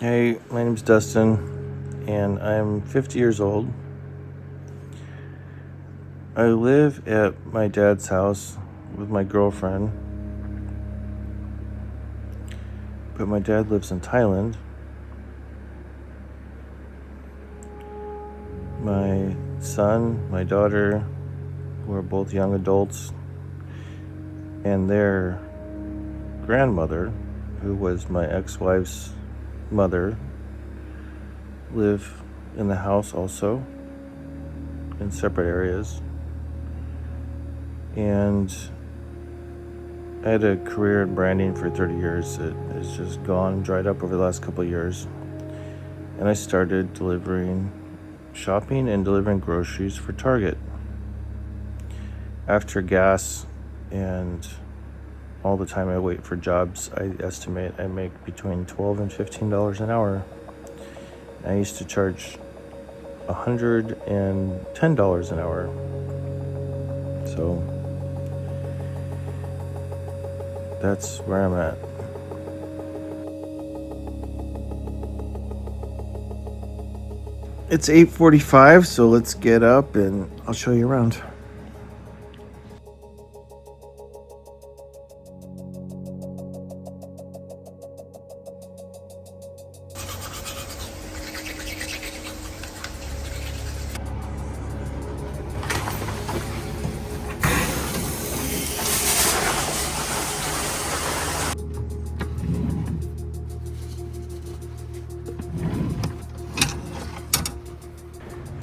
Hey, my name's Dustin, and I'm 50 years old. I live at my dad's house with my girlfriend, but my dad lives in Thailand. My son, my daughter, were both young adults, and their grandmother, who was my ex-wife's mother, live in the house also in separate areas. And I had a career in branding for 30 years. It has just dried up over the last couple of years. And I started shopping and delivering groceries for Target. After gas and all the time I wait for jobs, I estimate I make between $12 and $15 an hour. I used to charge $110 an hour. So that's where I'm at. It's 8:45, so let's get up and I'll show you around.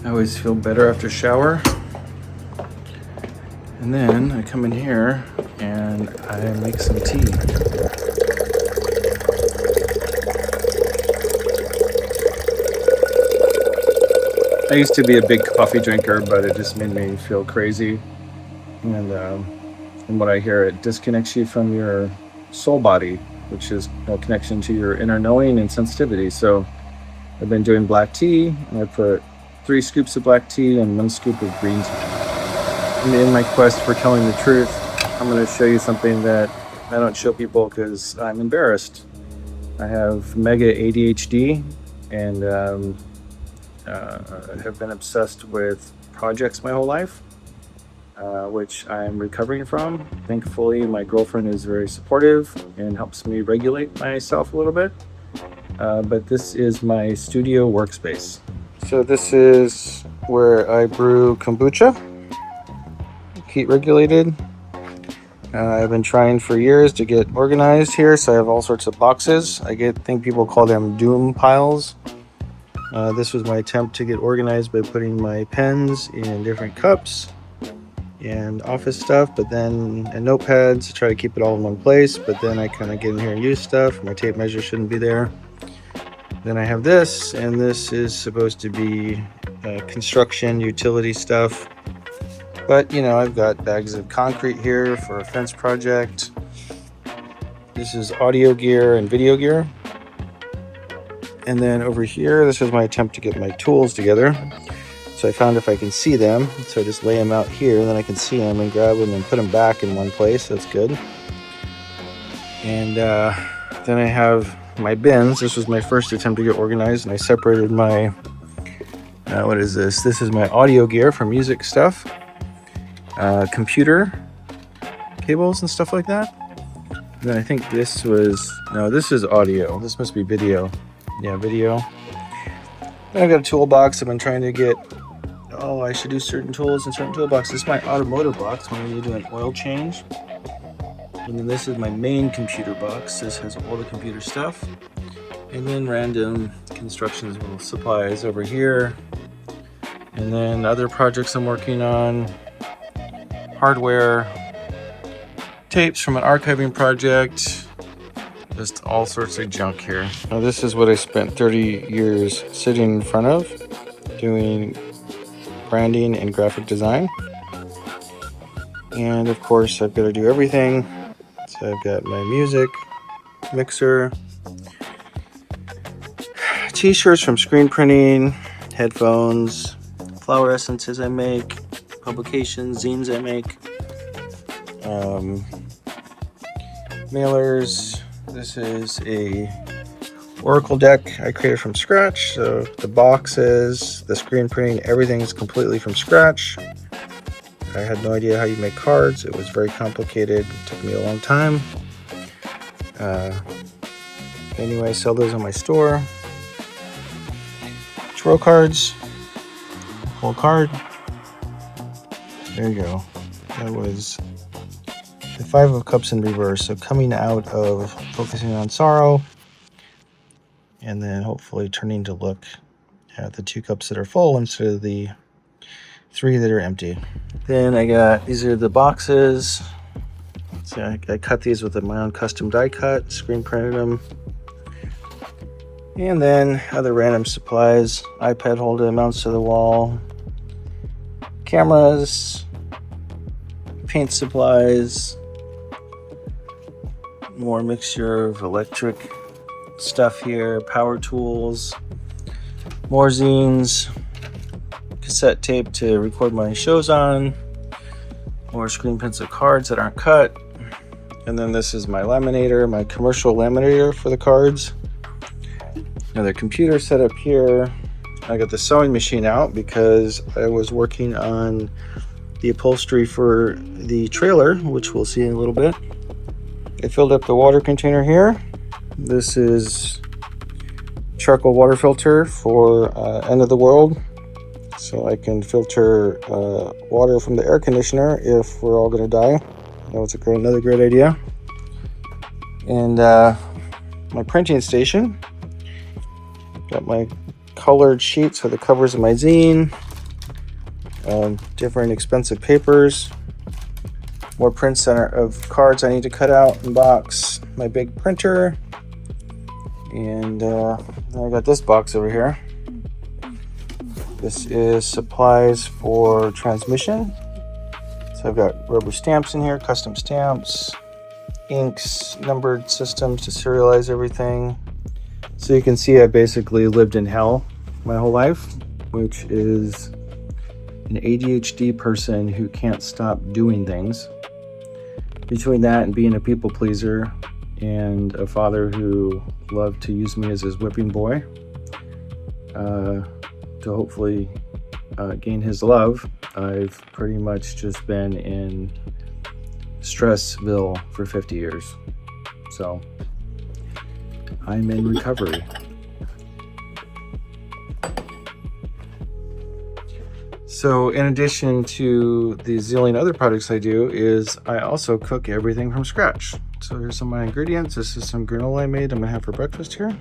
I always feel better after shower. And then I come in here and I make some tea. I used to be a big coffee drinker, but it just made me feel crazy. And from what I hear, it disconnects you from your soul body, which is a connection to your inner knowing and sensitivity. So I've been doing black tea, and I put 3 scoops of black tea and 1 scoop of green tea. And in my quest for telling the truth, I'm going to show you something that I don't show people because I'm embarrassed. I have mega ADHD and have been obsessed with projects my whole life, which I'm recovering from. Thankfully, my girlfriend is very supportive and helps me regulate myself a little bit. But this is my studio workspace. So this is where I brew kombucha, heat regulated. I've been trying for years to get organized here, so I have all sorts of boxes. I think people call them doom piles. This was my attempt to get organized by putting my pens in different cups and office stuff, and notepads to try to keep it all in one place. But then I kind of get in here and use stuff. My tape measure shouldn't be there. Then I have this, and this is supposed to be construction utility stuff. But, I've got bags of concrete here for a fence project. This is audio gear and video gear. And then over here, this is my attempt to get my tools together. So I found if I can see them, so I just lay them out here, and then I can see them and grab them and put them back in one place. That's good. And then I have my bins. This was my first attempt to get organized, and I separated my, what is this? This is my audio gear for music stuff, computer cables and stuff like that. And then I think this is audio. This must be video. Yeah, video. Then I've got a toolbox. I've been trying to get, I should do certain tools in certain toolboxes. This is my automotive box when you do an oil change. And then this is my main computer box. This has all the computer stuff. And then random construction supplies over here. And then other projects I'm working on. Hardware. Tapes from an archiving project. Just all sorts of junk here. Now this is what I spent 30 years sitting in front of, doing branding and graphic design. And of course I've got to do everything. So I've got my music mixer, t-shirts from screen printing, headphones, flower essences I make, publications, zines I make, mailers. This is a Oracle deck I created from scratch. So the boxes, the screen printing, everything is completely from scratch. I had no idea how you make cards. It was very complicated. It took me a long time. Anyway, I sell those on my store. Tarot cards, whole card. There you go. That was the Five of Cups in reverse. So coming out of focusing on sorrow, and then hopefully turning to look at the 2 cups that are full instead of the 3 that are empty. Then I got, these are the boxes. So I cut these with my own custom die cut, screen printed them. And then other random supplies, iPad holder mounts to the wall, cameras, paint supplies, more mixture of electric stuff here, power tools, more zines, cassette tape to record my shows on, more screen prints of cards that aren't cut. And then this is my laminator, my commercial laminator for the cards. Another computer set up here. I got the sewing machine out because I was working on the upholstery for the trailer, which we'll see in a little bit. I filled up the water container here. This is charcoal water filter for end of the world. So I can filter water from the air conditioner if we're all gonna die. That was another great idea. And my printing station. Got my colored sheets for the covers of my zine. Different expensive papers. More prints of cards I need to cut out and box. My big printer. And then I got this box over here. This is supplies for transmission. So I've got rubber stamps in here, custom stamps, inks, numbered systems to serialize everything. So you can see I basically lived in hell my whole life, which is an ADHD person who can't stop doing things. Between that and being a people pleaser and a father who loved to use me as his whipping boy to hopefully gain his love, I've pretty much just been in Stressville for 50 years. So I'm in recovery. So in addition to the zillion other projects I do, is I also cook everything from scratch. So here's some of my ingredients. This is some granola I made I'm gonna have for breakfast here.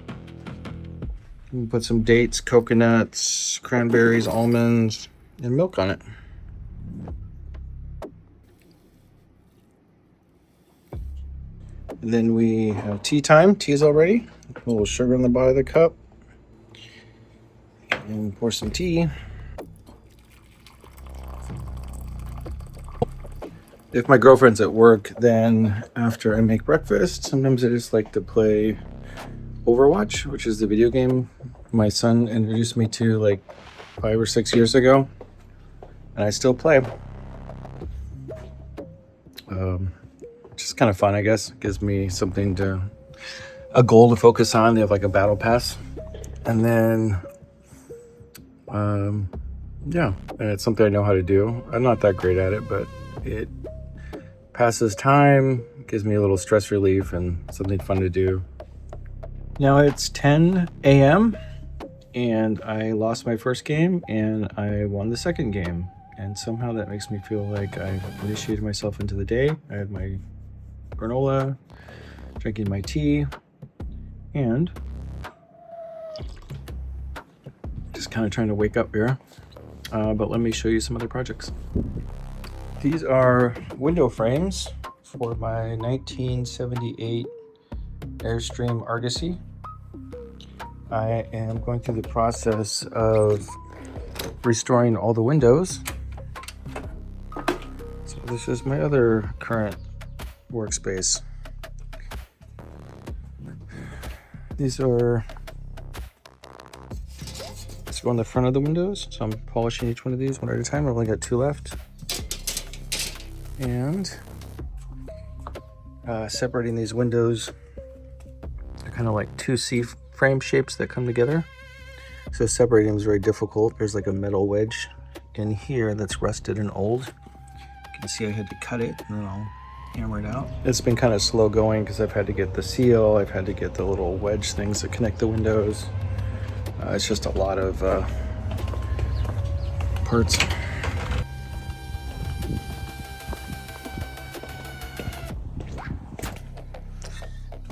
Put some dates, coconuts, cranberries, almonds, and milk on it. And then we have tea time. Tea is all ready. A little sugar in the bottom of the cup. And pour some tea. If my girlfriend's at work, then after I make breakfast, sometimes I just like to play Overwatch, which is the video game my son introduced me to like 5 or 6 years ago, and I still play. Which is kind of fun, I guess. It gives me a goal to focus on. They have like a battle pass, and then yeah, and it's something I know how to do. I'm not that great at it, but it passes time, gives me a little stress relief and something fun to do. Now it's 10 a.m. and I lost my first game and I won the second game. And somehow that makes me feel like I've initiated myself into the day. I had my granola, drinking my tea, and just kind of trying to wake up here. But let me show you some other projects. These are window frames for my 1978 Airstream Argosy. I am going through the process of restoring all the windows. So this is my other current workspace. These are, let's go on the front of the windows. So I'm polishing each one of these one at a time. I've only got 2 left. And separating these windows. They're kind of like 2 frame shapes that come together. So separating them is very difficult. There's like a metal wedge in here that's rusted and old. You can see I had to cut it and then I'll hammer it out. It's been kind of slow going because I've had to get the seal, I've had to get the little wedge things that connect the windows. It's just a lot of parts.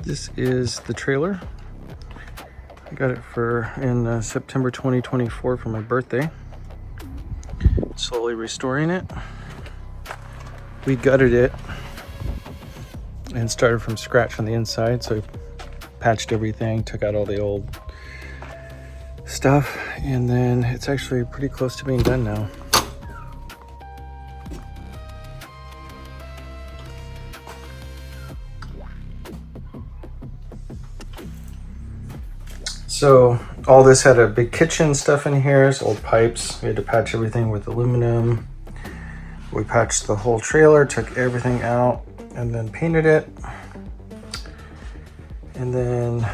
This is the trailer. I got it in September 2024 for my birthday. Slowly restoring it. We gutted it and started from scratch on the inside. So I patched everything, took out all the old stuff, and then it's actually pretty close to being done now. So all this had a big kitchen stuff in here, so old pipes. We had to patch everything with aluminum. We patched the whole trailer, took everything out, and then painted it. And then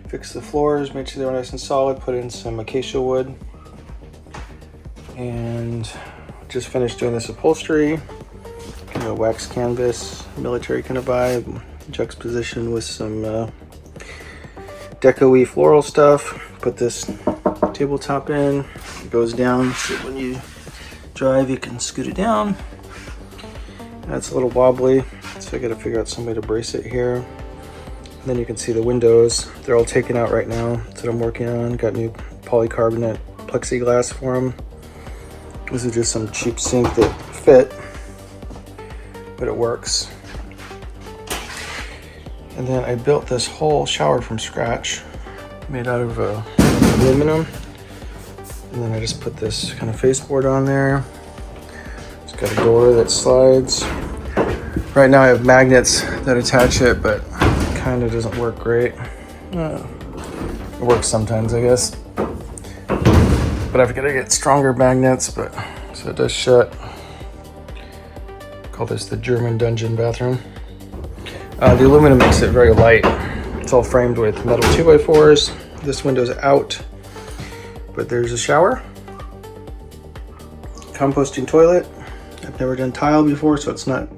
fixed the floors, made sure they were nice and solid, put in some acacia wood. And just finished doing this upholstery. Wax canvas, military kind of vibe, juxtaposition with some deco-y floral stuff. Put this tabletop in, it goes down, so when you drive you can scoot it down. That's a little wobbly, so I gotta figure out some way to brace it here. And then you can see the windows, they're all taken out right now. That's what I'm working on. Got new polycarbonate plexiglass for them. This is just some cheap sink that fit, but it works. And then I built this whole shower from scratch, made out of aluminum. And then I just put this kind of faceboard on there. It's got a door that slides. Right now I have magnets that attach it, but it kind of doesn't work great. It works sometimes, I guess. But I've got to get stronger magnets, but so it does shut. Call this the German dungeon bathroom. The aluminum makes it very light. It's all framed with metal 2x4s. This window's out, but there's a shower, composting toilet. I've never done tile before, so it's not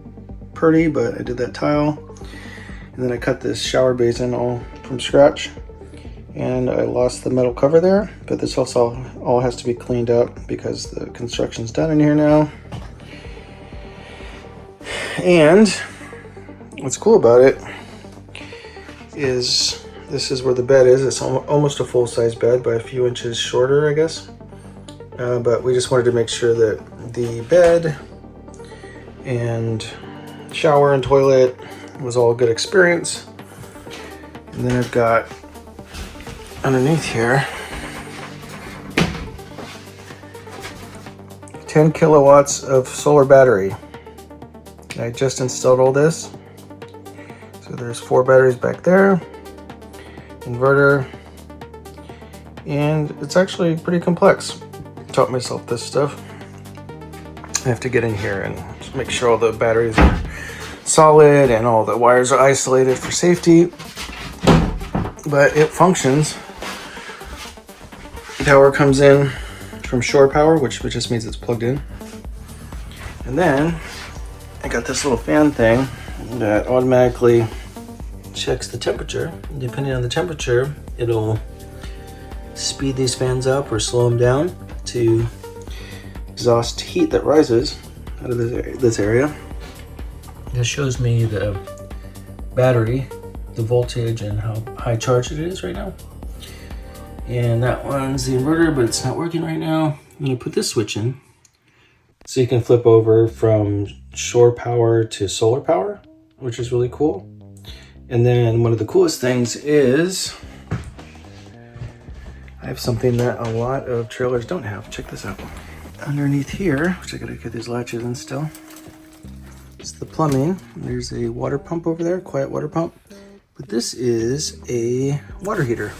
pretty, but I did that tile. And then I cut this shower basin all from scratch, and I lost the metal cover there, but this also all has to be cleaned up because the construction's done in here now. And what's cool about it is this is where the bed is. It's almost a full-size bed, by a few inches shorter, I guess. But we just wanted to make sure that the bed and shower and toilet was all a good experience. And then I've got underneath here 10 kilowatts of solar battery. I just installed all this. So there's 4 batteries back there, inverter, and it's actually pretty complex. Taught myself this stuff. I have to get in here and just make sure all the batteries are solid and all the wires are isolated for safety. But it functions. Power comes in from shore power, which just means it's plugged in. And then I got this little fan thing that automatically checks the temperature. Depending on the temperature, it'll speed these fans up or slow them down to exhaust heat that rises out of this area. This shows me the battery, the voltage, and how high charged it is right now. And that one's the inverter, but it's not working right now. I'm gonna put this switch in. So you can flip over from shore power to solar power, which is really cool. And then one of the coolest things is I have something that a lot of trailers don't have. Check this out. Underneath here, which I gotta get these latches in still, it's the plumbing. There's a water pump over there, quiet water pump. But this is a water heater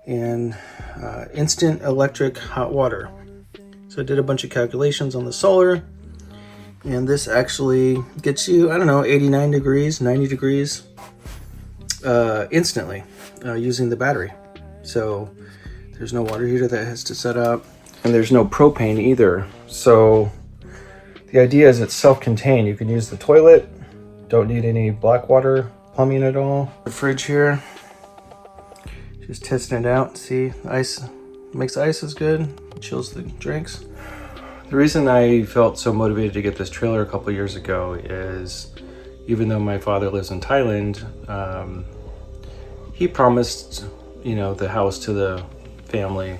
and instant electric hot water. So I did a bunch of calculations on the solar, and this actually gets you, I don't know, 89 degrees, 90 degrees instantly using the battery. So there's no water heater that has to set up, and there's no propane either. So the idea is it's self-contained. You can use the toilet, don't need any black water plumbing at all. The fridge here, just testing it out. See, ice makes ice is good, chills the drinks. The reason I felt so motivated to get this trailer a couple years ago is, even though my father lives in Thailand, he promised, the house to the family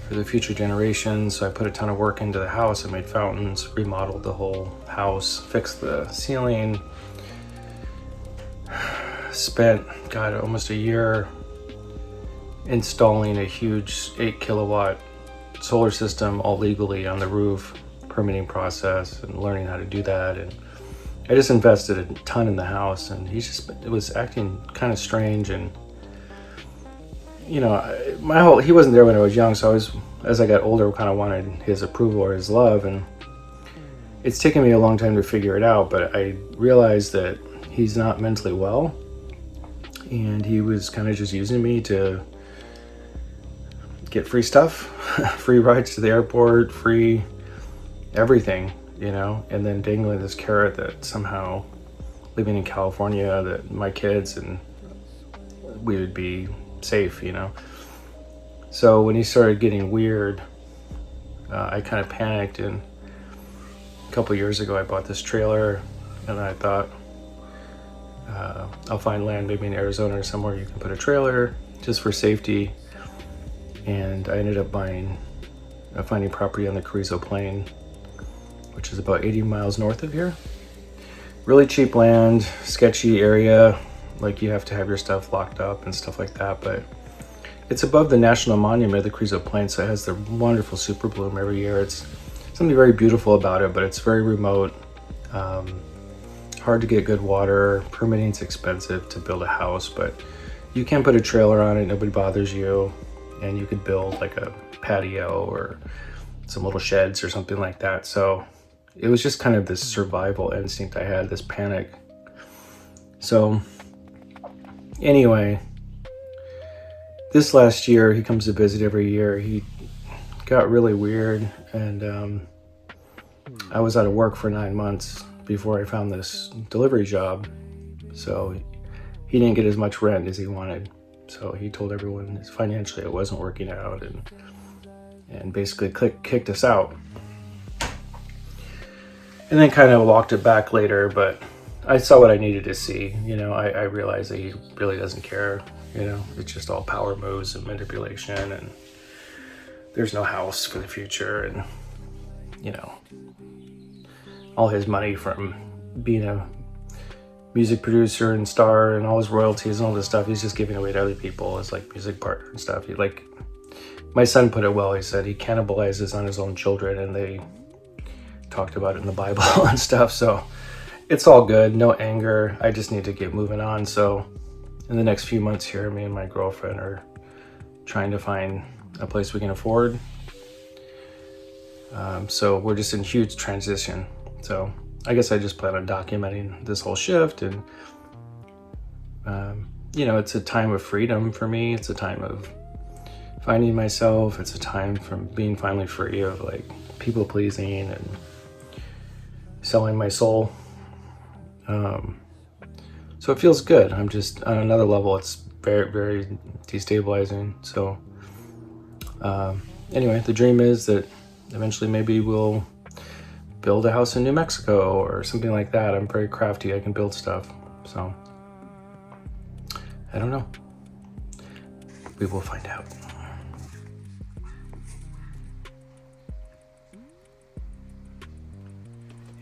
for the future generations. So I put a ton of work into the house. I made fountains, remodeled the whole house, fixed the ceiling, spent, almost a year installing a huge 8 kilowatt solar system, all legally, on the roof, permitting process, and learning how to do that. And I just invested a ton in the house, and it was acting kind of strange. And he wasn't there when I was young, so as I got older, kind of wanted his approval or his love. And it's taken me a long time to figure it out, but I realized that he's not mentally well, and he was kind of just using me to get free stuff, free rides to the airport, free everything, and then dangling this carrot that somehow living in California, that my kids and we would be safe, So when he started getting weird, I kind of panicked, and a couple years ago I bought this trailer, and I thought I'll find land maybe in Arizona or somewhere you can put a trailer just for safety. And I ended up finding property on the Carrizo Plain, which is about 80 miles north of here. Really cheap land, sketchy area, like you have to have your stuff locked up and stuff like that, but it's above the National Monument of the Carrizo Plain, so it has the wonderful super bloom every year. It's something very beautiful about it, but it's very remote, hard to get good water, permitting's expensive to build a house, but you can put a trailer on it, nobody bothers you. And you could build like a patio or some little sheds or something like that. So it was just kind of this survival instinct I had, this panic. So anyway, this last year, he comes to visit every year. He got really weird, and I was out of work for 9 months before I found this delivery job. So he didn't get as much rent as he wanted. So he told everyone financially it wasn't working out, and basically kicked us out. And then kind of walked it back later, but I saw what I needed to see. I realized that he really doesn't care. It's just all power moves and manipulation, and there's no house for the future. And, all his money from being a music producer and star and all his royalties and all this stuff, he's just giving away to other people as like music partner and stuff. My son put it well. He said he cannibalizes on his own children, and they talked about it in the Bible and stuff. So it's all good, no anger. I just need to get moving on. So in the next few months here, me and my girlfriend are trying to find a place we can afford. So we're just in huge transition. So I guess I just plan on documenting this whole shift, and it's a time of freedom for me. It's a time of finding myself. It's a time from being finally free of like people pleasing and selling my soul. So it feels good. I'm just on another level. It's very, very destabilizing. So anyway, the dream is that eventually maybe we'll build a house in New Mexico or something like that. I'm very crafty. I can build stuff. So I don't know. We will find out.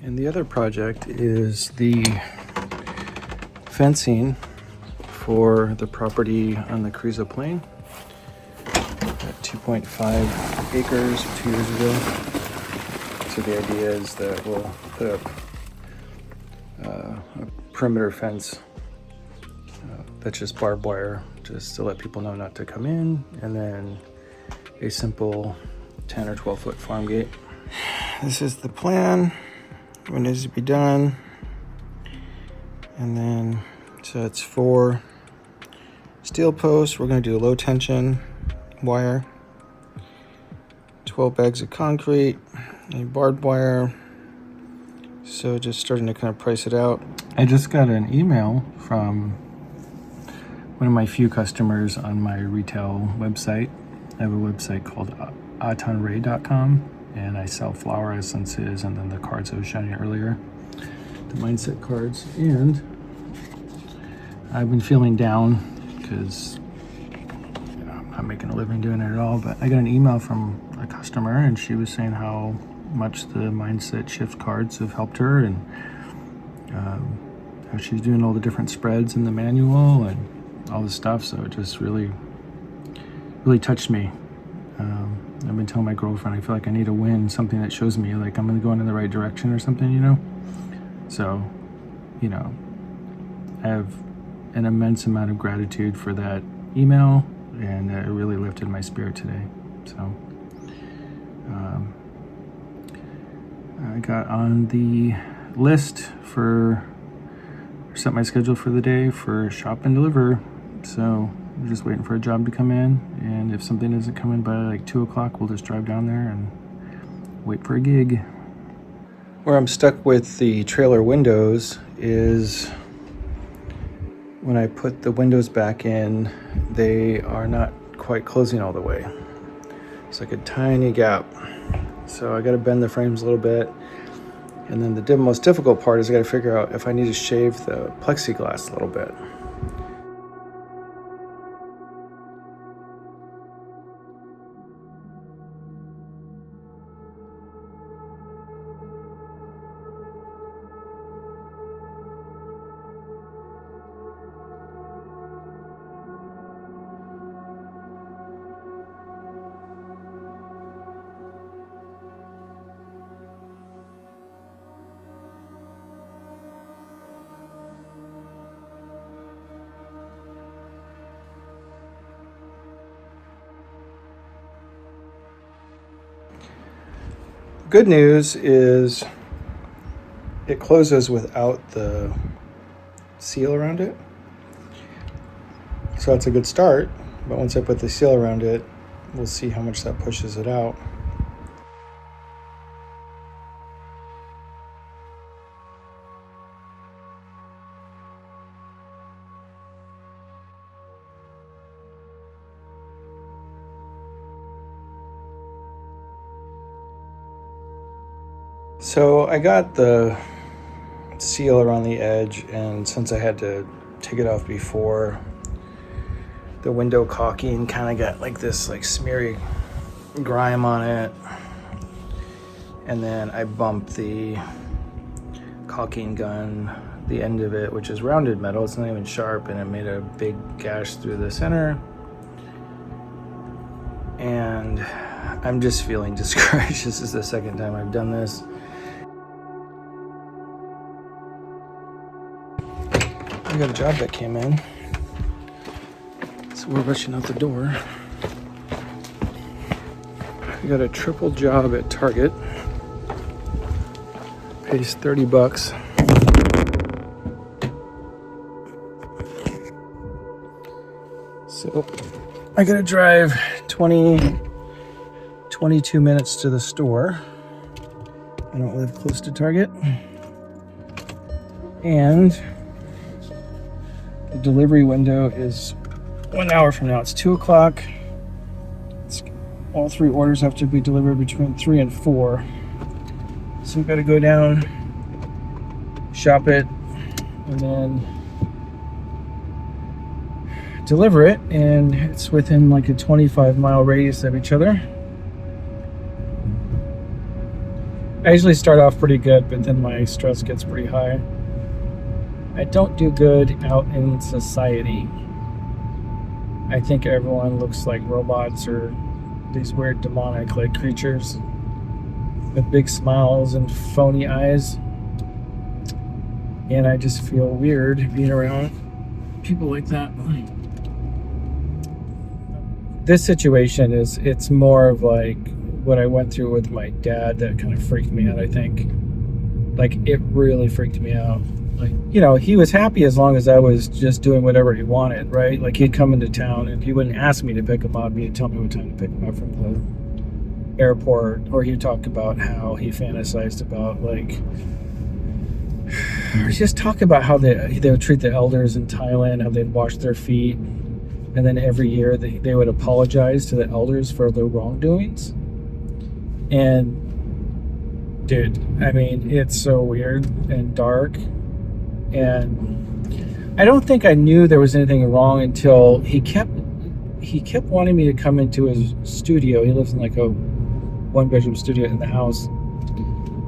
And the other project is the fencing for the property on the Carrizo Plain. At 2.5 acres 2 years ago. So the idea is that we'll put up a perimeter fence that's just barbed wire, just to let people know not to come in, and then a simple 10 or 12 foot farm gate. This is the plan, what needs to be done, and then So it's 4 steel posts. We're going to do low tension wire, 12 bags of concrete, a barbed wire. So just starting to kind of price it out. I just got an email from one of my few customers on my retail website. I have a website called autonray.com, and I sell flower essences and then the cards I was showing you earlier, the mindset cards. And I've been feeling down because I'm not making a living doing it at all, but I got an email from a customer and she was saying how much the mindset shift cards have helped her, and how she's doing all the different spreads in the manual and all this stuff. So it just really touched me. I've been telling my girlfriend I feel like I need a win, something that shows me like I'm going in the right direction or something, So, I have an immense amount of gratitude for that email, and it really lifted my spirit today. So I got on the list set my schedule for the day for shop and deliver. So I'm just waiting for a job to come in, and if something isn't coming by like 2 o'clock, we'll just drive down there and wait for a gig. Where I'm stuck with the trailer windows is when I put the windows back in, they are not quite closing all the way. It's like a tiny gap. So I got to bend the frames a little bit. And then the most difficult part is I got to figure out if I need to shave the plexiglass a little bit. Good news is it closes without the seal around it. So that's a good start, but once I put the seal around it, we'll see how much that pushes it out. So I got the seal around the edge, and since I had to take it off before, the window caulking kind of got like this like smeary grime on it, and then I bumped the caulking gun, the end of it, which is rounded metal, it's not even sharp, and it made a big gash through the center. And I'm just feeling discouraged. This is the second time I've done this. I got a job that came in, so we're rushing out the door. I got a triple job at Target. Pays $30. So I gotta drive 22 minutes to the store. I don't live close to Target. And the delivery window is 1 hour from now. It's 2 o'clock. All 3 orders have to be delivered between 3 and 4. So we've got to go down, shop it, and then deliver it. And it's within like a 25-mile radius of each other. I usually start off pretty good, but then my stress gets pretty high. I don't do good out in society. I think everyone looks like robots or these weird demonic like creatures with big smiles and phony eyes. And I just feel weird being around people like that. This situation it's more of like what I went through with my dad that kind of freaked me out, I think. Like, it really freaked me out. like, he was happy as long as I was just doing whatever he wanted, right? Like he'd come into town and he wouldn't ask me to pick him up. He'd tell me what time to pick him up from the airport, or he'd talk about how he fantasized about like, or just talk about how they would treat the elders in Thailand, how they'd wash their feet, and then every year they would apologize to the elders for their wrongdoings. And dude, I mean, it's so weird and dark. And I don't think I knew there was anything wrong until he kept wanting me to come into his studio. He lives in like a 1-bedroom studio in the house,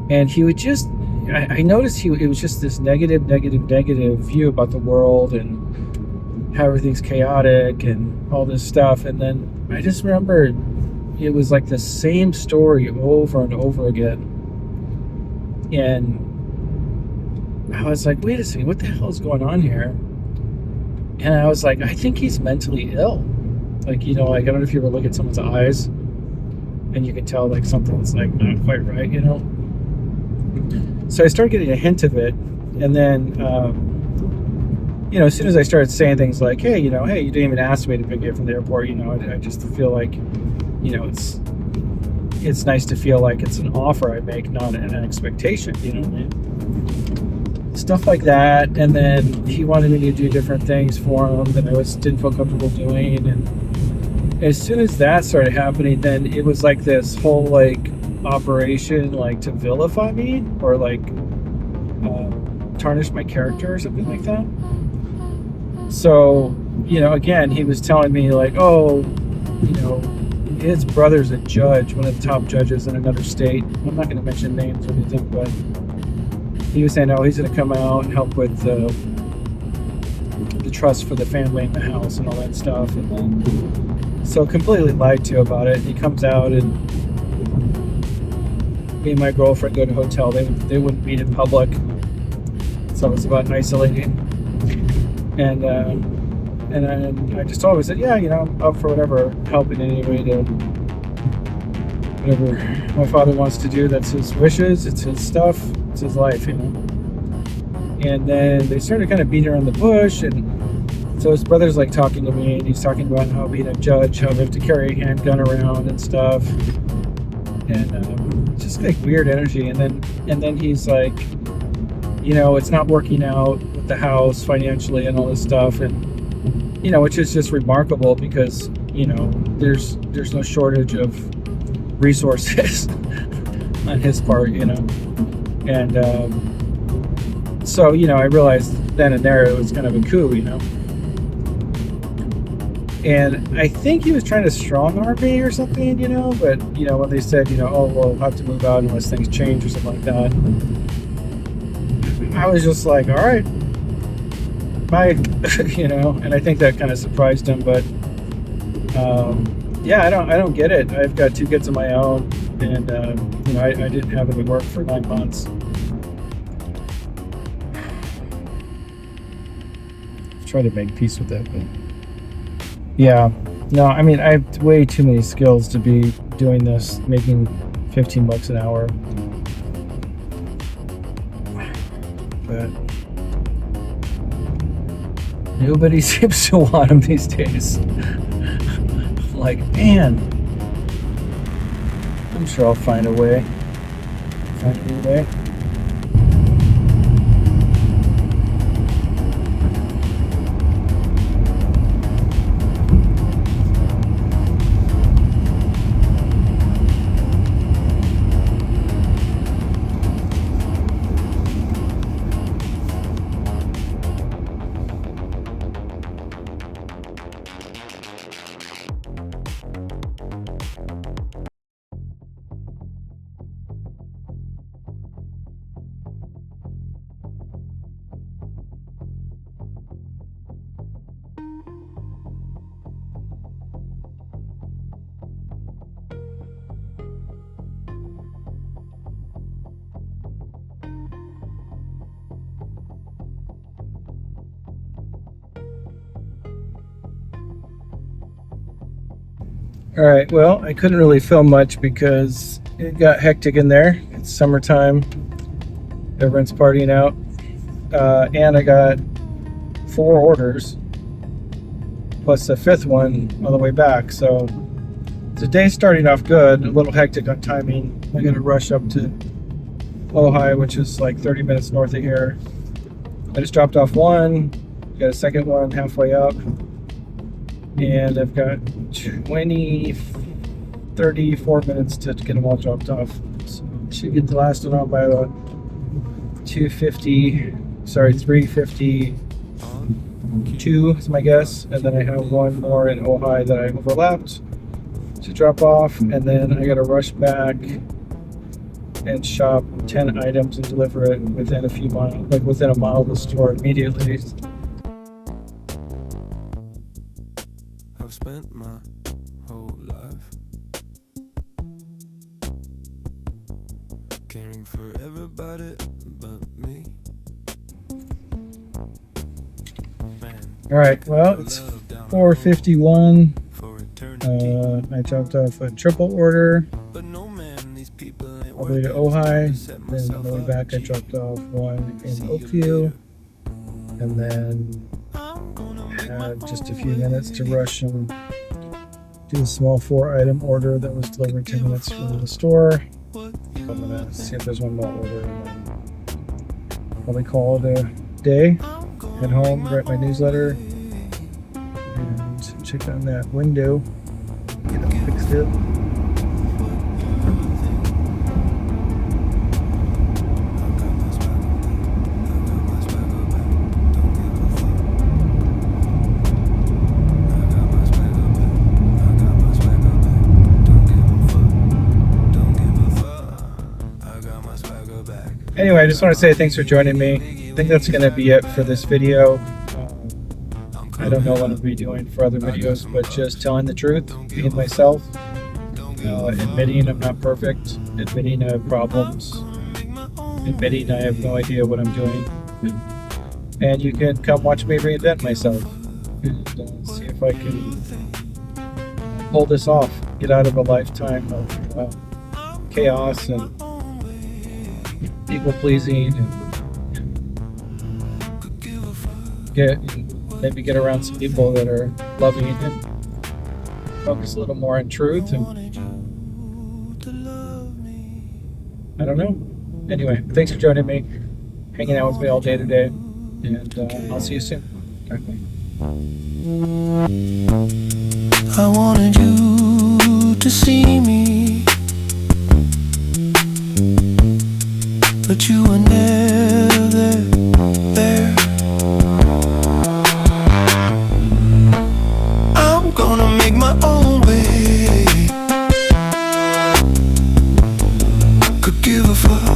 and he would just, I noticed it was just this negative view about the world and how everything's chaotic and all this stuff. And then I just remember it was like the same story over and over again. And I was like, wait a second, what the hell is going on here? And I was like, I think he's mentally ill. Like, like, I don't know if you ever look at someone's eyes and you can tell like something's like not quite right, So I started getting a hint of it. And then, as soon as I started saying things like, hey, you didn't even ask me to pick you up from the airport, I just feel like, it's nice to feel like it's an offer I make, not an expectation, stuff like that. And then he wanted me to do different things for him that I didn't feel comfortable doing. And as soon as that started happening, then it was like this whole like operation, like to vilify me or like tarnish my character or something like that. So, again, he was telling me like, oh, his brother's a judge, one of the top judges in another state. I'm not going to mention names or anything, but he was saying, oh, he's going to come out and help with the trust for the family in the house and all that stuff. And then, so completely lied to about it. He comes out, and me and my girlfriend go to a hotel. They wouldn't meet in public, so it was about isolating. And I just told him, I said, yeah, I'm up for whatever, help in any way to whatever my father wants to do. That's his wishes. It's his stuff. It's his life, And then they started kind of beating around the bush. And so his brother's like talking to me, and he's talking about how being a judge, how they have to carry a handgun around and stuff. And just like weird energy. And then he's like, it's not working out with the house financially and all this stuff. And which is just remarkable because, there's no shortage of resources on his part, And so, I realized then and there it was kind of a coup, And I think he was trying to strong arm me or something, but, when they said, oh, we'll have to move out unless things change or something like that, I was just like, all right. Bye. And I think that kind of surprised him, but yeah, I don't get it. I've got 2 kids of my own, and I didn't have any work for 9 months. Try to make peace with that, but yeah, no, I mean, I have way too many skills to be doing this, making $15 an hour, but nobody seems to want them these days. I'm like, man, I'm sure I'll find a way. Find a new way. All right, well, I couldn't really film much because it got hectic in there. It's summertime. Everyone's partying out. and I got 4 orders plus the 5th one on the way back. So the day's starting off good. A little hectic on timing. I got to rush up to Ojai, which is like 30 minutes north of here. I just dropped off one. Got a second one halfway up, and I've got 34 minutes to get them all dropped off. So I should get the last one out by about 352 is my guess, and then I have one more in Ojai that I overlapped to drop off, and then I got to rush back and shop 10 items and deliver it within a few miles, like within a mile of the store immediately. I've spent my whole life caring for everybody but me. All right, well, it's 4:51. I dropped off a triple order all the way to Ojai. Then on the way back, I dropped off one in Oakview, and then had just a few minutes to rush and do a small 4-item order that was delivered 10 minutes from the store. I'm gonna see if there's one more order, and then probably call it a day. Head home, write my newsletter, and check on that window. Get it fixed it. Anyway, I just want to say thanks for joining me. I think that's going to be it for this video. I don't know what I'll be doing for other videos, but just telling the truth, being myself, admitting I'm not perfect, admitting I have problems, admitting I have no idea what I'm doing. And you can come watch me reinvent myself and see if I can pull this off, get out of a lifetime of chaos and people pleasing, and maybe get around some people that are loving and focus a little more on truth. And I don't know. Anyway, thanks for joining me, hanging out with me all day today, and I'll see you soon. Okay. I wanted you to see me, but you were never there. I'm gonna make my own way. Could give a fuck.